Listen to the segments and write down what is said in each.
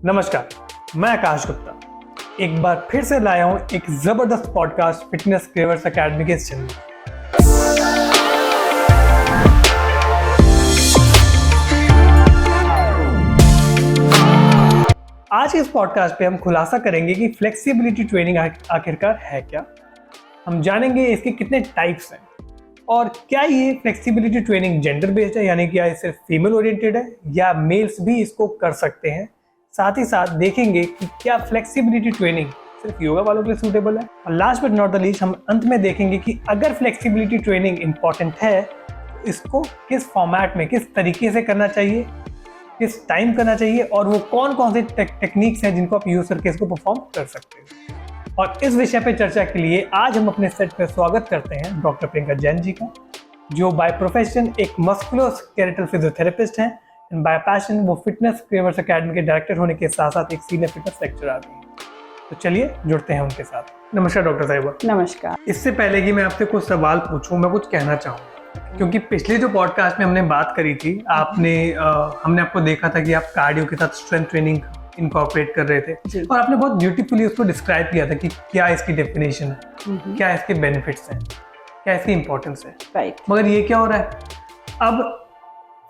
नमस्कार, मैं आकाश गुप्ता एक बार फिर से लाया हूं एक जबरदस्त पॉडकास्ट फिटनेस क्रेवर्स एकेडमी के इस चैनल। आज के इस पॉडकास्ट पे हम खुलासा करेंगे कि फ्लेक्सिबिलिटी ट्रेनिंग आखिरकार है क्या। हम जानेंगे इसके कितने टाइप्स हैं और क्या ये फ्लेक्सिबिलिटी ट्रेनिंग जेंडर बेस्ड है, यानी कि सिर्फ फीमेल ओरिएंटेड है या मेल्स भी इसको कर सकते हैं। साथ ही साथ देखेंगे कि क्या फ्लेक्सिबिलिटी ट्रेनिंग सिर्फ योगा वालों के लिए सूटेबल है। और last but not the least हम अंत में देखेंगे कि अगर फ्लेक्सिबिलिटी ट्रेनिंग इंपॉर्टेंट है तो इसको किस फॉर्मेट में, किस तरीके से करना चाहिए, किस टाइम करना चाहिए और वो कौन कौन से टेक्निक्स हैं जिनको आप यूज करके इसको परफॉर्म कर सकते हैं। और इस विषय पे चर्चा के लिए आज हम अपने सेट पे स्वागत करते हैं डॉक्टर प्रियंका जैन जी का, जो बाय प्रोफेशन एक मस्कुलोस्केलेटल फिजियोथेरेपिस्ट हैं एंड बाय पैशन वो फिटनेस क्रेवर्स एकेडमी के डायरेक्टर होने के साथ साथ एक सीनियर फिटनेस लेक्चरर भी हैं। तो चलिए जुड़ते हैं उनके साथ। नमस्कार डॉक्टर साहिबा। नमस्कार। इससे पहले कि मैं आपसे कुछ सवाल पूछूं, मैं कुछ कहना चाहूँ, क्योंकि पिछले जो पॉडकास्ट में हमने बात करी थी, हमने आपको देखा था कि आप कार्डियो के साथ स्ट्रेंथ ट्रेनिंग इनकॉर्पोरेट कर रहे थे और आपने बहुत ब्यूटीफुली उसको डिस्क्राइब किया था कि क्या इसकी डेफिनेशन है, क्या इसके बेनिफिट्स हैं, क्या इसकी इंपॉर्टेंस है। राइट। मगर ये क्या हो रहा है, अब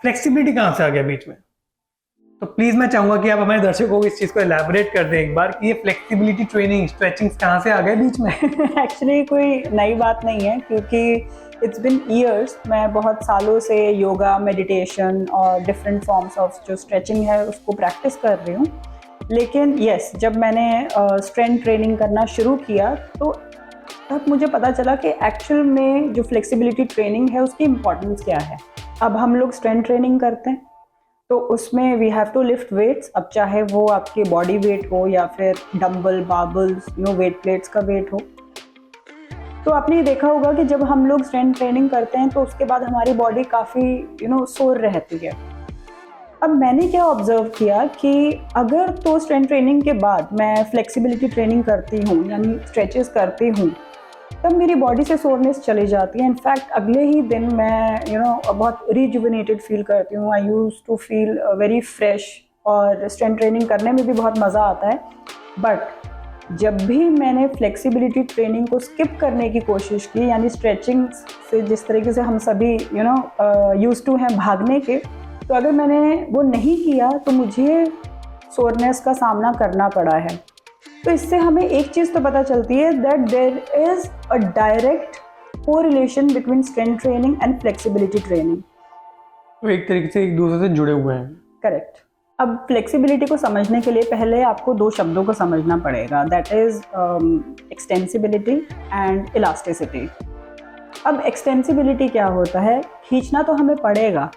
फ्लेक्सिबिलिटी कहाँ से आ गया बीच में? तो प्लीज मैं चाहूंगा कि आप हमारे दर्शकों को इस चीज को एलैबोरेट कर दें एक बार कि ये फ्लेक्सिबिलिटी ट्रेनिंग स्ट्रेचिंग कहाँ से आ गए बीच में। एक्चुअली कोई नई बात नहीं है, क्योंकि इट्स बिन ईयर्स। मैं बहुत सालों से योगा, मेडिटेशन और डिफरेंट फॉर्म्स ऑफ जो स्ट्रेचिंग है उसको प्रैक्टिस कर रही हूँ। लेकिन यस, जब मैंने स्ट्रेंथ ट्रेनिंग करना शुरू किया तो तब मुझे पता चला कि एक्चुअल में जो फ्लेक्सिबिलिटी ट्रेनिंग है उसकी इम्पोर्टेंस क्या है। अब हम लोग स्ट्रेंथ ट्रेनिंग करते हैं तो उसमें we have to lift weights, अब चाहे वो आपके बॉडी वेट हो या फिर डंबल, बार्बल्स, वेट प्लेट्स का वेट हो। तो आपने ये देखा होगा कि जब हम लोग स्ट्रेंथ ट्रेनिंग करते हैं तो उसके बाद हमारी बॉडी काफ़ी सोर रहती है। अब मैंने क्या ऑब्जर्व किया कि अगर तो स्ट्रेंथ ट्रेनिंग के बाद मैं फ्लेक्सिबिलिटी ट्रेनिंग करती हूँ, यानी स्ट्रेचेस करती हूँ, तब मेरी बॉडी से सोरनेस चली जाती है। इनफैक्ट अगले ही दिन मैं बहुत रिजुविनेटेड फील करती हूँ। I use to feel very fresh और स्ट्रेंथ ट्रेनिंग करने में भी बहुत मज़ा आता है। बट जब भी मैंने फ्लेक्सिबिलिटी ट्रेनिंग को स्किप करने की कोशिश की, यानी स्ट्रेचिंग से जिस तरीके से हम सभी यूज टू हैं भागने के, तो अगर मैंने वो नहीं किया तो मुझे सोरनेस का सामना करना पड़ा है। तो इससे हमें एक चीज़ तो पता चलती है that there is a direct correlation between strength training and flexibility training. तो एक तरीके से एक दूसरे से जुड़े हुए हैं। करेक्ट। अब फ्लेक्सिबिलिटी को समझने के लिए पहले आपको दो शब्दों को समझना पड़ेगा, that is extensibility and elasticity. अब एक्सटेंसिबिलिटी क्या होता है? खींचना तो हमें पड़ेगा,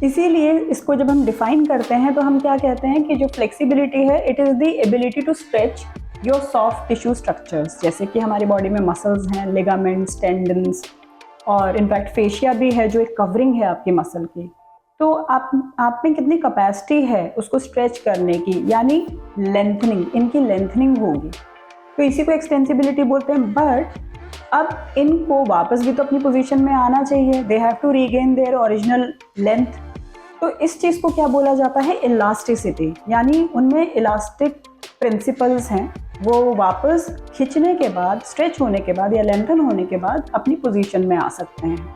इसीलिए इसको जब हम डिफाइन करते हैं तो हम क्या कहते हैं कि जो फ्लेक्सिबिलिटी है, it is the ability to stretch your soft tissue structures. जैसे कि हमारी बॉडी में मसल्स हैं, लिगामेंट्स, टेंडन्स और इनफैक्ट फेशिया भी है जो एक कवरिंग है आपकी मसल की। तो आप में कितनी कैपेसिटी है उसको स्ट्रेच करने की, यानी लेंथनिंग, इनकी लेंथनिंग होगी। तो इसी को एक्सटेंसिबिलिटी बोलते हैं। बट अब इनको वापस भी तो अपनी पोजीशन में आना चाहिए, they have to regain their original length. तो इस चीज़ को क्या बोला जाता है? इलास्टिसिटी, यानी उनमें इलास्टिक प्रिंसिपल्स हैं, वो वापस खिंचने के बाद, स्ट्रेच होने के बाद या लेंथन होने के बाद अपनी पोजीशन में आ सकते हैं।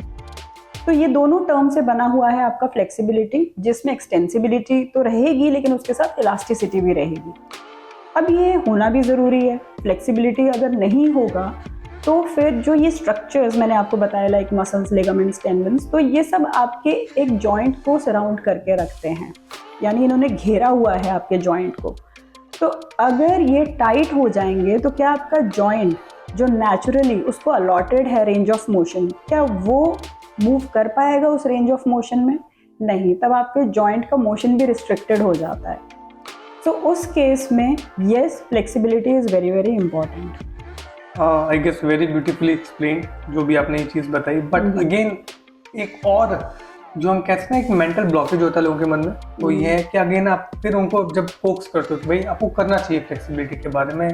तो ये दोनों टर्म से बना हुआ है आपका फ्लेक्सिबिलिटी, जिसमें एक्सटेंसिबिलिटी तो रहेगी लेकिन उसके साथ इलास्टिसिटी भी रहेगी। अब ये होना भी ज़रूरी है। फ्लेक्सिबिलिटी अगर नहीं होगा तो फिर जो ये स्ट्रक्चर्स मैंने आपको बताया, लाइक मसल्स, लिगामेंट्स, टेंडन्स, तो ये सब आपके एक जॉइंट को सराउंड करके रखते हैं, यानी इन्होंने घेरा हुआ है आपके जॉइंट को। तो अगर ये टाइट हो जाएंगे तो क्या आपका जॉइंट जो नेचुरली उसको अलॉटेड है रेंज ऑफ मोशन, क्या वो मूव कर पाएगा उस रेंज ऑफ मोशन में? नहीं, तब आपके जॉइंट का मोशन भी रिस्ट्रिक्टेड हो जाता है। तो उस केस में yes, flexibility is very very important. I guess very beautifully explain जो भी आपने ये चीज़ बताई। बट अगेन एक और जो हम कहते हैं ना, एक मेंटल ब्लॉकेज होता है लोगों के मन में, तो ये है कि अगेन आप फिर उनको जब फोकस करते हो तो भाई आपको करना चाहिए फ्लेक्सिबिलिटी के बारे में,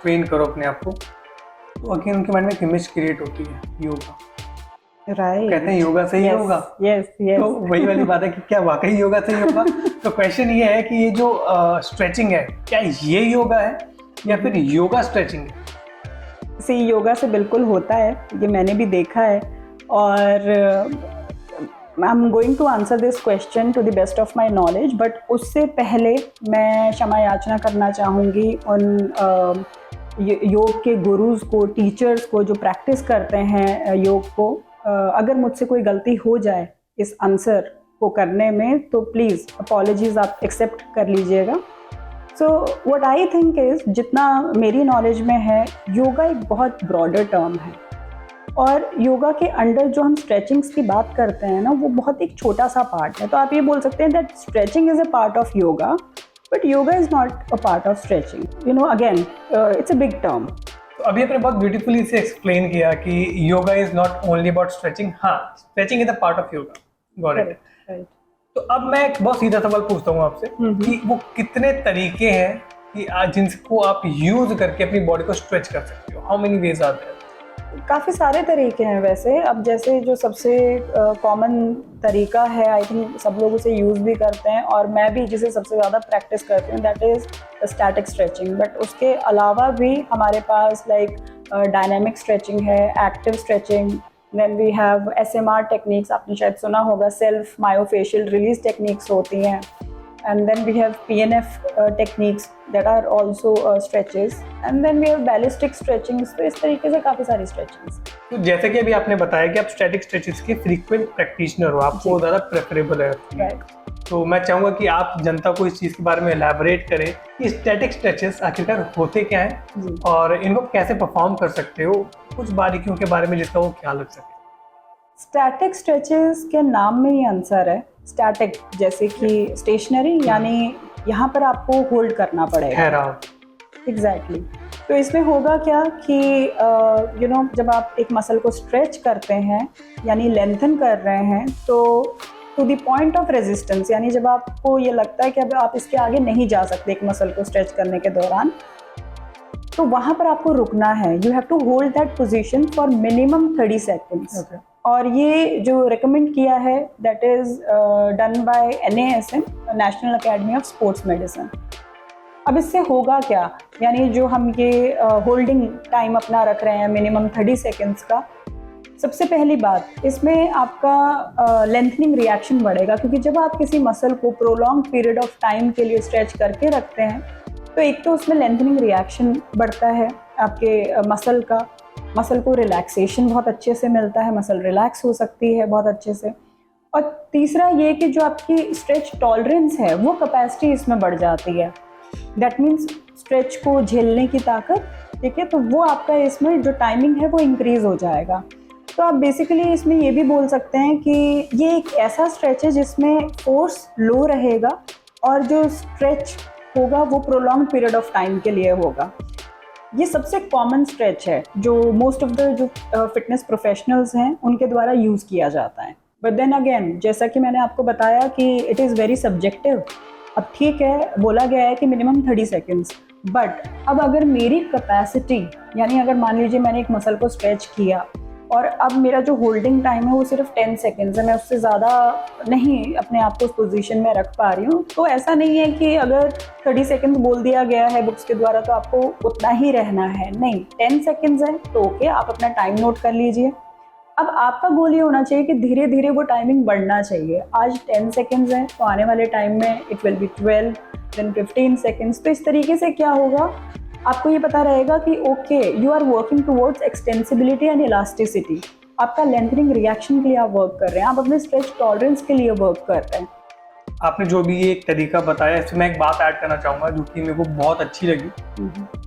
ट्रेन करो अपने आप को, तो अगेन उनके माइंड में एक इमेज क्रिएट होती है योगा। राइट, कहते हैं योगा से ही होगा। Yes yes. तो वही वाली बात है कि क्या वाकई योगा से ही होगा? तो क्वेश्चन ये है कि ये जो स्ट्रेचिंग है, क्या ये योगा है या फिर योगा स्ट्रेचिंग है? सी योगा से बिल्कुल होता है, ये मैंने भी देखा है। और I am going to answer this question to the best of my knowledge, but उससे पहले मैं क्षमा याचना करना चाहूँगी उन योग के गुरुज़ को, टीचर्स को जो प्रैक्टिस करते हैं योग को। अगर मुझसे कोई गलती हो जाए इस आंसर को करने में तो प्लीज़ अपॉलॉजीज आप एक्सेप्ट कर लीजिएगा। So what I think is, जितना मेरी नॉलेज में है, योगा एक बहुत ब्रॉडर टर्म है और योगा के अंडर जो हम स्ट्रेचिंग्स की बात करते हैं ना, वो बहुत एक छोटा सा पार्ट है। तो आप ये बोल सकते हैं that stretching is a part of yoga, but yoga is not a part of stretching. You know, again it's a big term. तो अभी आपने बहुत ब्यूटीफुली इसे एक्सप्लेन किया कि yoga is not only about stretching. हाँ, stretching is a part of yoga. Got it. तो अब मैं एक बहुत सीधा सवाल पूछता हूँ आपसे कि वो कितने तरीके हैं कि जिनको आप यूज करके अपनी बॉडी को स्ट्रेच कर सकते हो? How many ways are there? काफ़ी सारे तरीके हैं वैसे। अब जैसे जो सबसे कॉमन तरीका है, आई थिंक सब लोग उसे यूज़ भी करते हैं और मैं भी जिसे सबसे ज़्यादा प्रैक्टिस करती हूँ, that is static stretching. But उसके अलावा भी हमारे पास लाइक डायनामिक स्ट्रेचिंग है, active stretching, then we have SMR techniques, आपने शायद सुना होगा, सेल्फ मायोफेशियल रिलीज टेक्निक्स होती हैं। And then we have PNF techniques that are also stretches, and then we have ballistic stretchings। तो इस तरीके से काफ़ी सारी stretchings। तो जैसे कि अभी आपने बताया कि आप स्टैटिक स्ट्रेचेस के फ्रीक्वेंट प्रैक्टिशनर हो, आपको ज़्यादा प्रेफरेबल है। Right। तो मैं चाहूँगा कि आप जनता को इस चीज़ के बारे में एलैबोरेट करें कि स्टैटिक स्ट्रेचेस आखिरकार होते क्या हैं और इनको कैसे परफॉर्म कर सकते हो, कुछ बारीकियों के बारे में जिसका वो ख्याल रख सके। स्टैटिक स्ट्रेचेस के नाम में ही आंसर है। स्टैटिक जैसे कि स्टेशनरी, यानी यहाँ पर आपको होल्ड करना पड़ेगा। ठहराव। एग्जैक्टली। तो इसमें होगा क्या कि यू नो, जब आप एक मसल को स्ट्रेच करते हैं यानी लेंथन कर रहे हैं, तो to the point of resistance, यानी जब आपको ये लगता है कि अब आप इसके आगे नहीं जा सकते एक मसल को स्ट्रेच करने के दौरान, तो वहाँ पर आपको रुकना है। You have to hold that position for minimum 30 seconds. और ये जो रिकमेंड किया है that is done by NASM, national academy of sports medicine. अब इससे होगा क्या, यानी जो हम ये होल्डिंग टाइम अपना रख रहे हैं मिनिमम 30 सेकेंड्स का, सबसे पहली बात इसमें आपका लेंथनिंग रिएक्शन बढ़ेगा, क्योंकि जब आप किसी मसल को प्रोलॉन्ग पीरियड ऑफ टाइम के लिए स्ट्रेच करके रखते हैं तो एक तो उसमें लेंथनिंग रिएक्शन बढ़ता है आपके मसल को रिलैक्सेशन बहुत अच्छे से मिलता है, मसल रिलैक्स हो सकती है बहुत अच्छे से। और तीसरा ये कि जो आपकी स्ट्रेच टॉलरेंस है वो कैपेसिटी इसमें बढ़ जाती है। दैट मीन्स स्ट्रेच को झेलने की ताकत, ठीक है, तो वो आपका इसमें जो टाइमिंग है वो इंक्रीज हो जाएगा। तो आप बेसिकली इसमें ये भी बोल सकते हैं कि ये एक ऐसा स्ट्रेच है जिसमें फोर्स लो रहेगा और जो स्ट्रेच होगा वो प्रोलॉन्ग पीरियड ऑफ टाइम के लिए होगा। ये सबसे कॉमन स्ट्रेच है जो मोस्ट ऑफ द जो फिटनेस प्रोफेशनल्स हैं उनके द्वारा यूज़ किया जाता है। बट देन अगेन, जैसा कि मैंने आपको बताया कि इट इज़ वेरी सब्जेक्टिव। अब ठीक है, बोला गया है कि मिनिमम 30 सेकेंड्स, बट अब अगर मेरी कैपेसिटी, यानी अगर मान लीजिए मैंने एक मसल को स्ट्रेच किया और अब मेरा जो होल्डिंग टाइम है वो सिर्फ 10 सेकेंड्स है, मैं उससे ज़्यादा नहीं अपने आप को उस पोजीशन में रख पा रही हूँ, तो ऐसा नहीं है कि अगर 30 सेकेंड बोल दिया गया है बुक्स के द्वारा तो आपको उतना ही रहना है। नहीं, 10 सेकेंड्स है तो ओके, आप अपना टाइम नोट कर लीजिए। अब आपका गोल ये होना चाहिए कि धीरे धीरे वो टाइमिंग बढ़ना चाहिए। आज 10 सेकेंड्स है तो आने वाले टाइम में it will be 12, then 15 seconds. तो इस तरीके से क्या होगा, आपको ये पता रहेगा कि okay, you are working towards extensibility and elasticity. आपका लेंथनिंग रिएक्शन के लिए आप वर्क कर रहे हैं, आप अपने स्ट्रेच टॉलरेंस के लिए वर्क कर रहे हैं। आपने जो भी ये एक तरीका बताया, इसमें मैं एक बात ऐड करना चाहूँगा जो कि मेरे को बहुत अच्छी लगी।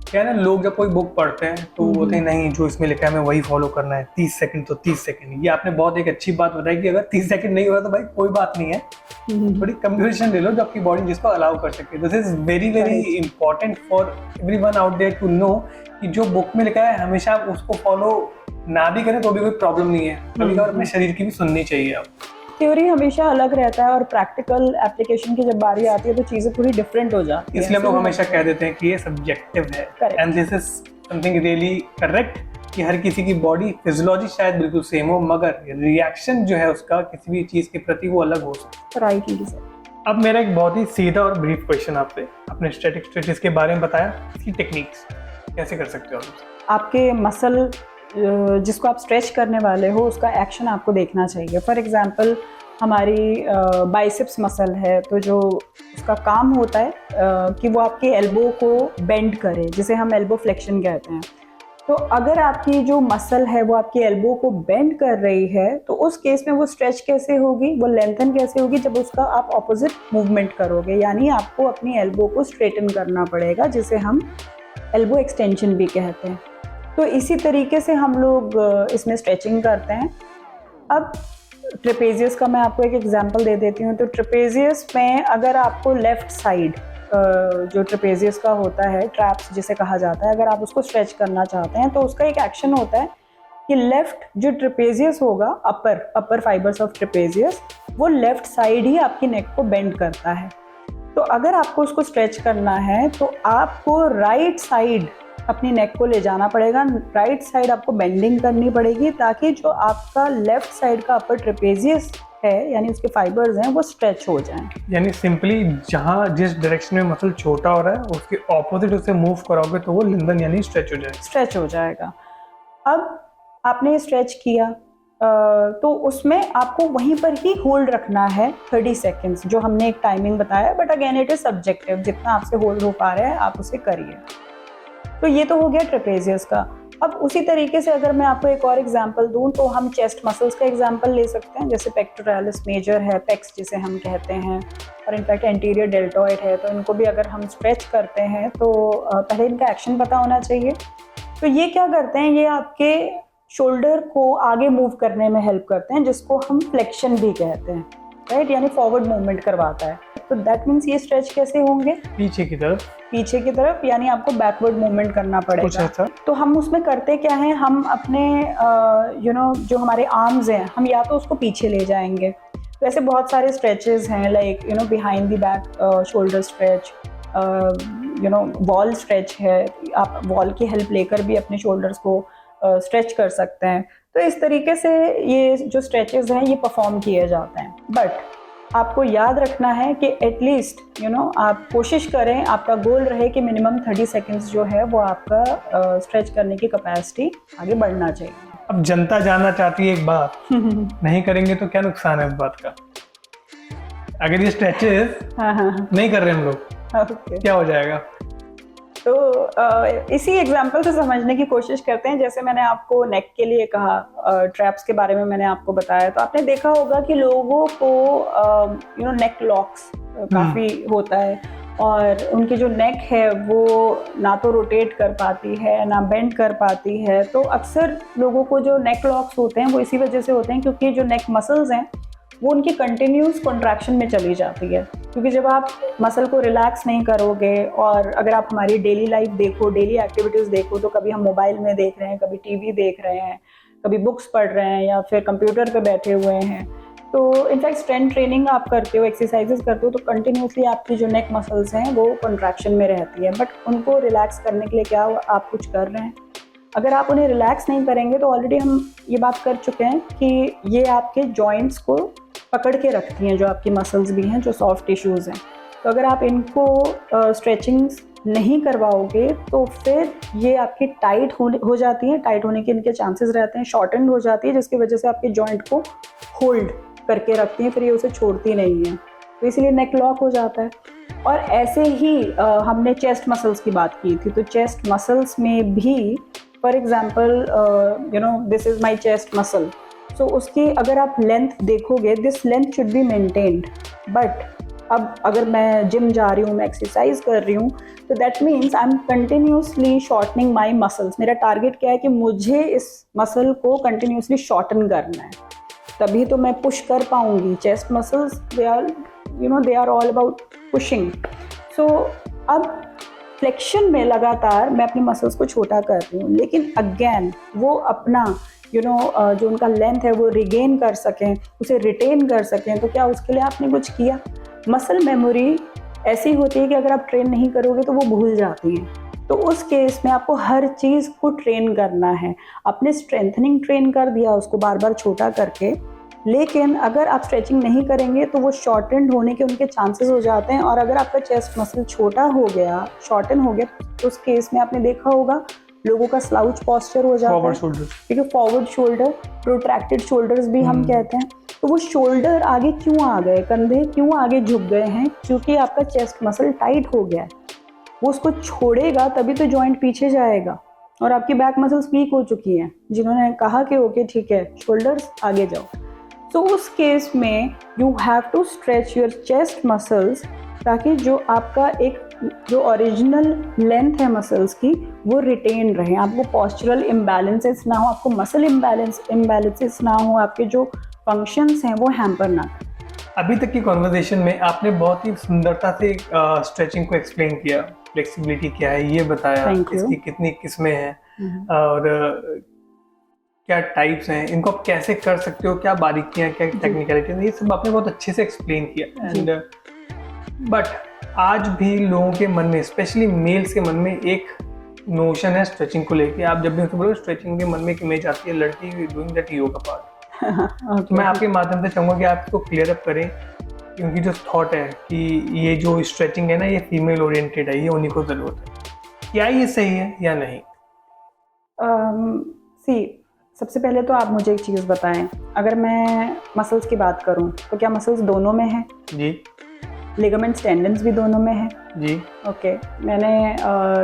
क्या है ना, लोग जब कोई बुक पढ़ते हैं तो वो बोलते हैं नहीं, जो इसमें लिखा है हमें वही फॉलो करना है, 30 सेकंड तो 30 सेकंड। ये आपने बहुत एक अच्छी बात बताई कि अगर 30 सेकंड नहीं हो रहा तो भाई कोई बात नहीं है, थोड़ी कंप्यूटेशन ले लो जो आपकी बॉडी जिसको अलाउ कर सके। This is very very important for everyone out there to know कि जो बुक में लिखा है हमेशा आप उसको फॉलो ना भी करें तो भी कोई प्रॉब्लम नहीं है, कभी कभार अपने शरीर की भी सुननी चाहिए। आप थ्योरी हमेशा अलग रहता है और प्रैक्टिकल एप्लीकेशन की जब बारी आती है तो चीज़ें पूरी डिफरेंट हो जाती हैं। इसलिए हम लोग हमेशा कह देते हैं कि ये सब्जेक्टिव है, and this is something really correct कि हर किसी की बॉडी फिजियोलॉजी शायद बिल्कुल सेम हो, मगर रिएक्शन जो है उसका किसी भी चीज़ के प्रति वो अलग हो सकता है। Rightly sir. अब मेरा एक बहुत ही सीधा और ब्रीफ क्वेश्चन आपसे, आपने स्टैटिक स्ट्रेचेस के बारे में बताया, इसकी टेक्निक्स कैसे कर सकते हो आप? आपके मसल जिसको आप स्ट्रेच करने वाले हो उसका एक्शन आपको देखना चाहिए। फॉर एग्जांपल हमारी बाइसेप्स मसल है, तो जो उसका काम होता है कि वो आपके एल्बो को बेंड करे, जिसे हम एल्बो फ्लेक्शन कहते हैं। तो अगर आपकी जो मसल है वो आपकी एल्बो को बेंड कर रही है, तो उस केस में वो स्ट्रेच कैसे होगी, वो लेंथन कैसे होगी, जब उसका आप ऑपोजिट मूवमेंट करोगे, यानी आपको अपनी एल्बो को स्ट्रेटन करना पड़ेगा, जिसे हम एल्बो एक्सटेंशन भी कहते हैं। तो इसी तरीके से हम लोग इसमें स्ट्रेचिंग करते हैं। अब ट्रेपेजियस का मैं आपको एक एग्जांपल दे देती हूँ। तो ट्रेपेजियस में अगर आपको लेफ्ट साइड जो ट्रेपेजियस का होता है, ट्रैप्स जिसे कहा जाता है, अगर आप उसको स्ट्रेच करना चाहते हैं तो उसका एक एक्शन होता है कि लेफ्ट जो ट्रेपेजियस होगा, अपर फाइबर्स ऑफ ट्रेपेजियस, वो लेफ्ट साइड ही आपकी नेक को बेंड करता है। तो अगर आपको उसको स्ट्रेच करना है तो आपको राइट साइड अपनी नेक को ले जाना पड़ेगा, राइट साइड आपको बेंडिंग करनी पड़ेगी, ताकि जो आपका लेफ्ट साइड का अपर ट्रेपेजियस है, यानी उसके फाइबर्स हैं, वो स्ट्रेच हो जाएं। यानी सिंपली जहाँ जिस डायरेक्शन में मसल छोटा हो रहा है उसके ऑपोजिट उसे मूव कराओगे तो वो लिंदन यानी स्ट्रेच हो जाएगा। स्ट्रेच हो जाएगा। अब आपने स्ट्रेच किया तो उसमें आपको वहीं पर ही होल्ड रखना है 30 सेकेंड्स, जो हमने एक टाइमिंग बताया, but again it is subjective, जितना आपसे होल्ड हो पा रहे हैं आप उसे करिए। तो ये तो हो गया ट्रेपेजियस का। अब उसी तरीके से अगर मैं आपको एक और एग्जांपल दूं तो हम चेस्ट मसल्स का एग्जांपल ले सकते हैं, जैसे पेक्टोरालिस मेजर है, पेक्स जिसे हम कहते हैं, और इनफैक्ट एंटीरियर डेल्टॉइड है। तो इनको भी अगर हम स्ट्रेच करते हैं तो पहले इनका एक्शन पता होना चाहिए। तो ये क्या करते हैं, ये आपके शोल्डर को आगे मूव करने में हेल्प करते हैं, जिसको हम फ्लेक्शन भी कहते हैं, राइट, यानी फॉरवर्ड मूवमेंट करवाता है। तो दैट मीन्स ये स्ट्रेच कैसे होंगे, पीछे की तरफ, यानी आपको बैकवर्ड मूवमेंट करना पड़ेगा। अच्छा। तो हम उसमें करते क्या है, हम अपने जो हमारे आर्म्स हैं, हम या तो उसको पीछे ले जाएंगे। तो ऐसे बहुत सारे स्ट्रेचेस हैं, like behind the back shoulder stretch, wall stretch है, आप वॉल की हेल्प लेकर भी अपने शोल्डर्स को स्ट्रेच कर सकते हैं। तो इस तरीके से ये जो स्ट्रेचेस हैं ये परफॉर्म किए जाते हैं। बट आपको याद रखना है कि एटलीस्ट आप कोशिश करें, आपका गोल रहे कि मिनिमम 30 सेकेंड्स जो है वो आपका स्ट्रेच करने की कैपेसिटी आगे बढ़ना चाहिए। अब जनता जानना चाहती है एक बात, नहीं करेंगे तो क्या नुकसान है इस बात का? अगर ये स्ट्रेचेस नहीं कर रहे हम लोग, क्या हो जाएगा? तो इसी एग्जाम्पल से समझने की कोशिश करते हैं। जैसे मैंने आपको नेक के लिए कहा, ट्रैप्स के बारे में मैंने आपको बताया, तो आपने देखा होगा कि लोगों को नेक लॉक्स काफ़ी होता है, और उनकी जो नेक है वो ना तो रोटेट कर पाती है ना बेंड कर पाती है। तो अक्सर लोगों को जो नेक लॉक्स होते हैं वो इसी वजह से होते हैं, क्योंकि जो नेक मसल्स हैं वो उनकी कंटिन्यूस कॉन्ट्रैक्शन में चली जाती है। क्योंकि जब आप मसल को रिलैक्स नहीं करोगे, और अगर आप हमारी डेली लाइफ देखो, डेली एक्टिविटीज़ देखो, तो कभी हम मोबाइल में देख रहे हैं, कभी टीवी देख रहे हैं, कभी बुक्स पढ़ रहे हैं, या फिर कंप्यूटर पे बैठे हुए हैं। तो इनफैक्ट स्ट्रेंथ ट्रेनिंग आप करते हो, एक्सरसाइजेस करते हो, तो कंटिन्यूसली आपकी जो नेक मसल्स हैं वो कॉन्ट्रैक्शन में रहती है। बट उनको रिलैक्स करने के लिए क्या आप कुछ कर रहे हैं? अगर आप उन्हें रिलैक्स नहीं करेंगे तो ऑलरेडी हम ये बात कर चुके हैं कि ये आपके जॉइंट्स को पकड़ के रखती हैं, जो आपकी मसल्स भी हैं, जो सॉफ्ट टिश्यूज़ हैं। तो अगर आप इनको स्ट्रेचिंग्स नहीं करवाओगे तो फिर ये आपकी टाइट हो जाती हैं, टाइट होने के इनके चांसेस रहते हैं, शॉर्टन हो जाती है, जिसकी वजह से आपके जॉइंट को होल्ड करके रखती हैं, फिर ये उसे छोड़ती नहीं है, तो इसलिए नेक लॉक हो जाता है। और ऐसे ही हमने चेस्ट मसल्स की बात की थी, तो चेस्ट मसल्स में भी for example this is my chest muscle, so उसकी अगर आप लेंथ देखोगे, this length should be maintained. But अब अगर मैं जिम जा रही हूँ, मैं एक्सरसाइज कर रही हूँ, तो that means I am continuously shortening my muscles. मेरा टारगेट क्या है कि मुझे इस मसल को कंटिन्यूसली शॉर्टन करना है, तभी तो मैं पुश कर पाऊँगी। Chest muscles they are all about pushing. So अब फ्लेक्शन में लगातार मैं अपनी मसल्स को छोटा कर रही हूँ, लेकिन अगेन वो अपना जो उनका लेंथ है वो रिगेन कर सकें, उसे रिटेन कर सकें, तो क्या उसके लिए आपने कुछ किया? मसल मेमोरी ऐसी होती है कि अगर आप ट्रेन नहीं करोगे तो वो भूल जाती है। तो उस केस में आपको हर चीज़ को ट्रेन करना है। आपने स्ट्रेंथनिंग ट्रेन कर दिया उसको बार बार छोटा करके, लेकिन अगर आप स्ट्रेचिंग नहीं करेंगे तो वो शॉर्टेंड होने के उनके चांसेस हो जाते हैं। और अगर आपका चेस्ट मसल छोटा हो गया, शॉर्टन हो गया, तो उस केस में आपने देखा होगा लोगों का स्लाउच पोस्चर हो जाता है, ठीक है, फॉरवर्ड शोल्डर, प्रोट्रैक्टेड शोल्डर्स भी हम कहते हैं। तो वो शोल्डर आगे क्यों आ गए, कंधे क्यों आगे झुक गए हैं? क्योंकि आपका चेस्ट मसल टाइट हो गया है। वो उसको छोड़ेगा तभी तो जॉइंट पीछे जाएगा। और आपकी बैक मसल्स वीक हो चुकी हैं, जिन्होंने कहा कि ओके ठीक है शोल्डर्स आगे जाओ। तो उस केस में you have to stretch your chest muscles, ताकि जो आपका एक जो ओरिजिनल लेंथ है मसल्स की वो रिटेन रहे, आपको पॉस्चरल इम्बैलेंसेस ना हो, आपको मसल इम्बैलेंसेस ना हो, आपके जो फंक्शंस हैं वो हैम्पर ना करें। अभी तक की कॉन्वर्सेशन में आपने बहुत ही सुंदरता से स्ट्रेचिंग को एक्सप्लेन किया, फ्लेक्सिबिलिटी क्या है ये बताया, इसकी कितनी किस्में हैं और क्या टाइप्स हैं, इनको आप कैसे कर सकते हो, क्या बारीकियां, क्या टेक्निकलिटी है, ये सब आपने बहुत अच्छे से एक्सप्लेन किया। एंड बट आज भी लोगों के मन में, स्पेशली मेल्स के मन में एक नोशन है स्ट्रेचिंग को लेके। आप जब भी उनसे बोलो स्ट्रेचिंग के मन में एक इमेज आती है लड़की डूइंग दैट योगा पार्ट। तो मैं आपके माध्यम से चाहूँगा कि आप इसको क्लियर अप करें, क्योंकि जो थॉट है कि ये जो स्ट्रेचिंग है ना ये फीमेल ओरिएंटेड है, ये उन्हीं को ज़रूरत है, क्या ये सही है या नहीं? सबसे पहले तो आप मुझे एक चीज़ बताएं, अगर मैं मसल्स की बात करूं तो क्या मसल्स दोनों में है? जी। लिगामेंट्स, टेंडन्स भी दोनों में है? जी। ओके, मैंने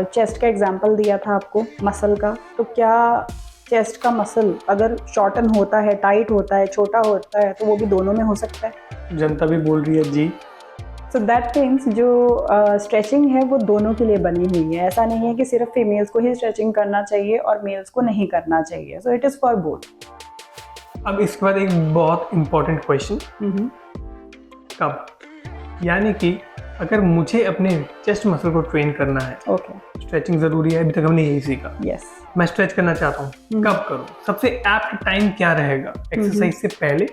चेस्ट का एग्जांपल दिया था आपको मसल का, तो क्या चेस्ट का मसल अगर शॉर्टन होता है, टाइट होता है, छोटा होता है, तो वो भी दोनों में हो सकता है? जनता भी बोल रही है जी। सो दैट मीन्स जो स्ट्रेचिंग है वो दोनों के लिए बनी हुई है। ऐसा नहीं है कि सिर्फ फीमेल्स को ही स्ट्रेचिंग करना चाहिए और मेल्स को नहीं करना चाहिए। So it is for both. अब इसके बाद एक बहुत इम्पोर्टेंट क्वेश्चन, कब? यानी कि अगर मुझे अपने चेस्ट मसल को ट्रेन करना है, स्ट्रेचिंग ज़रूरी है, अभी तक हमने यही सीखा। यस। मैं स्ट्रेच करना चाहता हूँ, कब करूँ? सबसे एप्ट टाइम क्या रहेगा, एक्सरसाइज से पहले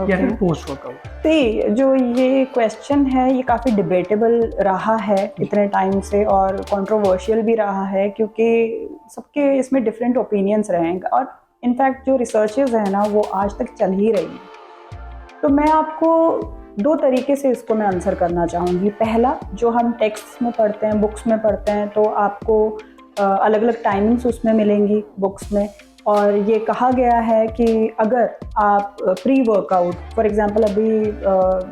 या फिर पोस्ट वर्कआउट? जो ये क्वेश्चन है ये काफ़ी डिबेटेबल रहा है इतने टाइम से और कंट्रोवर्शियल भी रहा है, क्योंकि सबके इसमें डिफरेंट ओपिनियंस रहे हैं और इनफैक्ट जो रिसर्चेस हैं ना वो आज तक चल ही रही हैं। तो मैं आपको दो तरीके से इसको मैं आंसर करना चाहूँगी। पहला, जो हम टेक्स्ट में पढ़ते हैं, बुक्स में पढ़ते हैं, तो आपको अलग अलग टाइमिंग्स उसमें मिलेंगी बुक्स में, और ये कहा गया है कि अगर आप प्री वर्कआउट, फॉर एग्जांपल अभी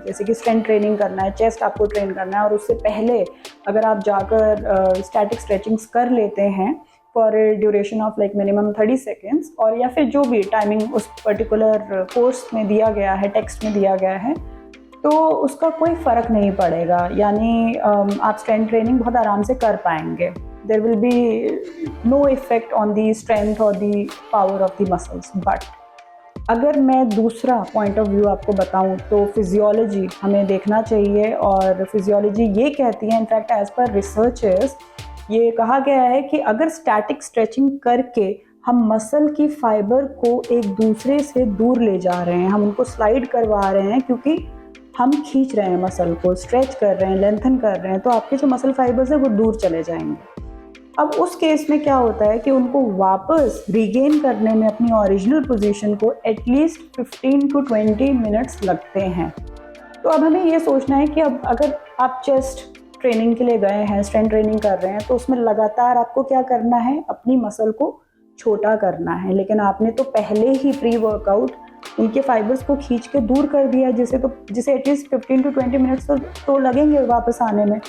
जैसे कि स्ट्रेंथ ट्रेनिंग करना है, चेस्ट आपको ट्रेन करना है, और उससे पहले अगर आप जाकर स्टैटिक स्ट्रेचिंग्स कर लेते हैं for a duration of like minimum 30 seconds, और या फिर जो भी टाइमिंग उस पर्टिकुलर कोर्स में दिया गया है, टेक्स्ट में दिया गया है, तो उसका कोई फ़र्क नहीं पड़ेगा। यानी आप स्ट्रेंथ ट्रेनिंग बहुत आराम से कर पाएंगे। There will be no effect on the strength और the power of the muscles. But अगर मैं दूसरा पॉइंट ऑफ व्यू आपको बताऊं तो फिजियोलॉजी हमें देखना चाहिए, और फिजियोलॉजी ये कहती है, इनफैक्ट एज पर रिसर्चर्स ये कहा गया है कि अगर स्टैटिक स्ट्रेचिंग करके हम मसल की फाइबर को एक दूसरे से दूर ले जा रहे हैं, हम उनको स्लाइड करवा रहे हैं, क्योंकि हम खींच रहे हैं मसल को, स्ट्रेच कर रहे हैं, लेंथन कर रहे हैं, तो आपके जो मसल फाइबर्स हैं वो दूर चले जाएंगे। अब उस केस में क्या होता है कि उनको वापस रिगेन करने में अपनी ओरिजिनल पोजीशन को एटलीस्ट 15 to 20 मिनट्स लगते हैं। तो अब हमें ये सोचना है कि अब अगर आप चेस्ट ट्रेनिंग के लिए गए हैं, स्ट्रेंथ ट्रेनिंग कर रहे हैं, तो उसमें लगातार आपको क्या करना है, अपनी मसल को छोटा करना है। लेकिन आपने तो पहले ही प्री वर्कआउट उनके फाइबर्स को खींच के दूर कर दिया, जिसे एटलीस्ट 15 to 20 मिनट्स तो लगेंगे वापस आने में।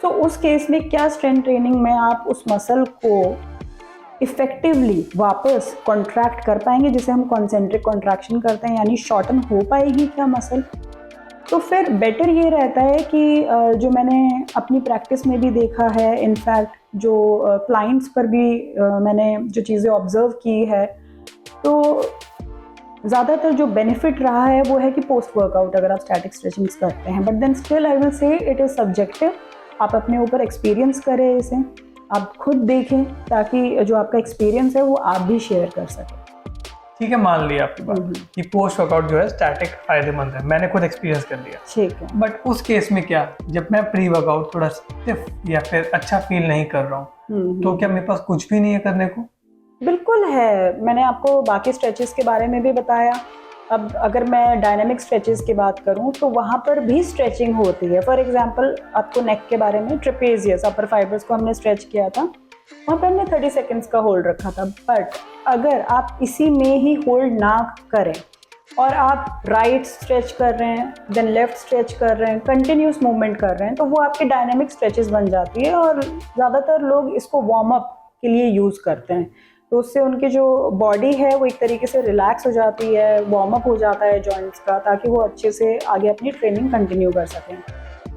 तो उस केस में क्या स्ट्रेंथ ट्रेनिंग में आप उस मसल को इफेक्टिवली वापस कॉन्ट्रैक्ट कर पाएंगे, जिसे हम कॉन्सेंट्रिक कॉन्ट्रैक्शन करते हैं, यानी शॉर्टन हो पाएगी क्या मसल? तो फिर बेटर ये रहता है कि जो मैंने अपनी प्रैक्टिस में भी देखा है, इनफैक्ट जो क्लाइंट्स पर भी मैंने जो चीज़ें ऑब्जर्व की है, तो ज़्यादातर जो बेनिफिट रहा है वो है कि पोस्ट वर्कआउट अगर आप स्टैटिक स्ट्रेचिंग्स करते हैं। But then still I will say it is subjective. आप अपने ऊपर एक्सपीरियंस करें, इसे आप खुद देखें, ताकि जो आपका एक्सपीरियंस है वो आप भी शेयर कर सकें। ठीक है, मान लिया आपकी बात कि पोस्ट वर्कआउट जो है स्टैटिक फायदेमंद है, मैंने खुद एक्सपीरियंस कर लिया। ठीक है। बट उस केस में क्या, जब मैं प्री वर्कआउट थोड़ा स्टिफ या फिर अच्छा फील नहीं कर रहा हूँ, तो क्या मेरे पास कुछ भी नहीं है करने को? बिल्कुल है, मैंने आपको बाकी स्ट्रेचेस के बारे में भी बताया। अब अगर मैं डायनामिक स्ट्रेचेस की बात करूं तो वहाँ पर भी स्ट्रेचिंग होती है। फॉर एग्जांपल आपको नेक के बारे में, ट्रेपेजियस अपर फाइबर्स को हमने स्ट्रेच किया था, वहाँ पर हमने 30 सेकेंड्स का होल्ड रखा था। बट अगर आप इसी में ही होल्ड ना करें और आप राइट स्ट्रेच कर रहे हैं, देन लेफ्ट स्ट्रेच कर रहे हैं, कंटिन्यूस मूवमेंट कर रहे हैं, तो वो आपकी डायनामिक स्ट्रेचेस बन जाती है। और ज़्यादातर लोग इसको वार्म अप के लिए यूज़ करते हैं, तो उससे उनकी जो बॉडी है वो एक तरीके से रिलैक्स हो जाती है, वार्म अप हो जाता है जॉइंट्स का, ताकि वो अच्छे से आगे अपनी ट्रेनिंग कंटिन्यू कर सकें।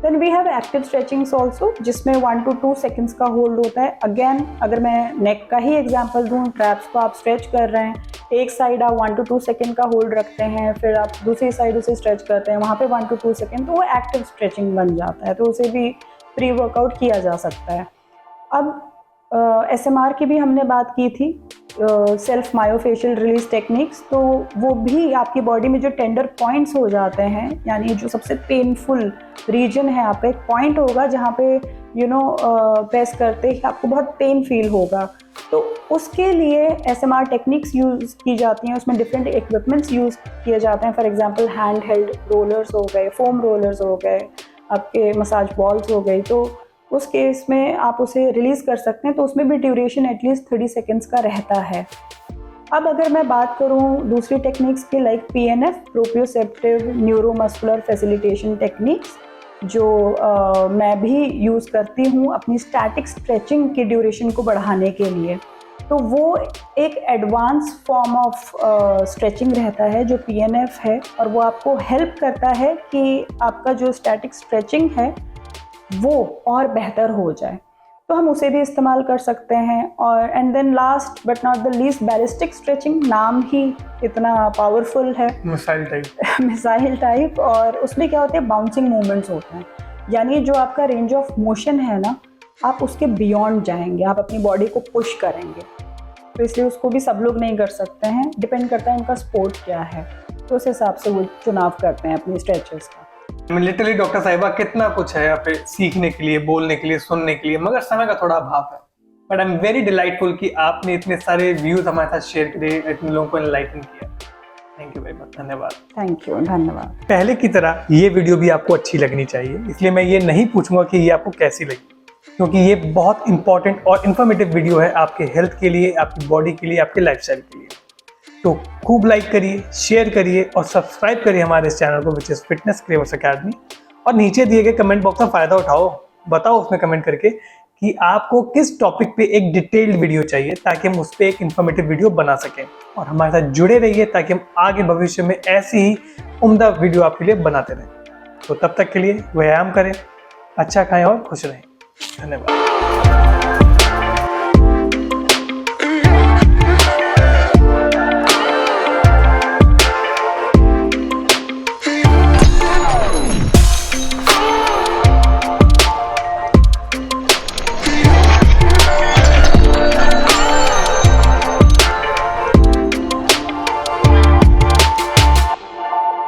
Then we have active stretchings also, जिसमें 1 to 2 सेकेंड्स का होल्ड होता है। अगेन अगर मैं नेक का ही एग्जांपल दूं, ट्रैप्स को आप स्ट्रेच कर रहे हैं, एक साइड आप 1 to 2 सेकेंड का होल्ड रखते हैं, फिर आप दूसरी साइड उसे स्ट्रेच करते हैं, वहाँ पे 1 to 2 सेकेंड, तो वो एक्टिव स्ट्रेचिंग बन जाता है, तो उसे भी प्री वर्कआउट किया जा सकता है। अब SMR की भी हमने बात की थी, सेल्फ मायोफेशियल रिलीज टेक्निक्स, तो वो भी आपकी बॉडी में जो टेंडर पॉइंट्स हो जाते हैं, यानी जो सबसे पेनफुल रीजन है, आप एक पॉइंट होगा जहाँ पे प्रेस करते ही आपको बहुत पेन फील होगा, तो उसके लिए SMR टेक्निक्स यूज़ की जाती हैं। उसमें डिफरेंट इक्विपमेंट्स यूज़ किए जाते हैं। For example hand held rollers हो गए, फोम रोलर्स हो गए, आपके मसाज बॉल्स हो गई, तो उस केस में आप उसे रिलीज़ कर सकते हैं, तो उसमें भी ड्यूरेशन एटलीस्ट 30 सेकेंड्स का रहता है। अब अगर मैं बात करूं दूसरी टेक्निक्स की, like PNF, proprioceptive neuromuscular facilitation techniques, जो मैं भी यूज़ करती हूं अपनी स्टैटिक स्ट्रेचिंग की ड्यूरेशन को बढ़ाने के लिए, तो वो एक एडवांस फॉर्म ऑफ स्ट्रेचिंग रहता है जो PNF है, और वो आपको हेल्प करता है कि आपका जो स्टैटिक स्ट्रेचिंग है वो और बेहतर हो जाए, तो हम उसे भी इस्तेमाल कर सकते हैं। और and then last but not the least, ballistic stretching, नाम ही इतना पावरफुल है, मिसाइल टाइप मिसाइल टाइप, और उसमें क्या होते हैं, बाउंसिंग मूवमेंट्स होते हैं, यानी जो आपका रेंज ऑफ मोशन है ना, आप उसके बियॉन्ड जाएंगे, आप अपनी बॉडी को पुश करेंगे, तो इसलिए उसको भी सब लोग नहीं कर सकते हैं, डिपेंड करता है उनका स्पोर्ट क्या है, तो उस हिसाब से वो चुनाव करते हैं अपनी स्ट्रेचेस का। लिटरली डॉक्टर साहिबा कितना कुछ है यहाँ पे सीखने के लिए, बोलने के लिए, सुनने के लिए, मगर समय का थोड़ा अभाव है। But I am very delightful कि आपने इतने सारे व्यूज हमारे साथ शेयर करे, इतने लोगों को एनलाइटन किया। थैंक यू वेरी मच, धन्यवाद। थैंक यू, धन्यवाद। पहले की तरह ये वीडियो भी आपको अच्छी लगनी चाहिए, इसलिए मैं ये नहीं पूछूंगा कि ये आपको कैसी लगी, क्योंकि ये बहुत इंपॉर्टेंट और इन्फॉर्मेटिव वीडियो है आपके हेल्थ के लिए, आपकी बॉडी के लिए, आपके लाइफस्टाइल के लिए। तो खूब लाइक करिए, शेयर करिए और सब्सक्राइब करिए हमारे इस चैनल को, विच इज फिटनेस क्रेवर्स अकेडमी। और नीचे दिए गए कमेंट बॉक्स का फायदा उठाओ, बताओ उसमें कमेंट करके कि आपको किस टॉपिक पे एक डिटेल्ड वीडियो चाहिए, ताकि हम उस पर एक इन्फॉर्मेटिव वीडियो बना सकें। और हमारे साथ जुड़े रहिए ताकि हम आगे भविष्य में ऐसी ही उम्दा वीडियो आपके लिए बनाते रहें। तो तब तक के लिए व्यायाम करें, अच्छा खाएं और खुश रहें। धन्यवाद।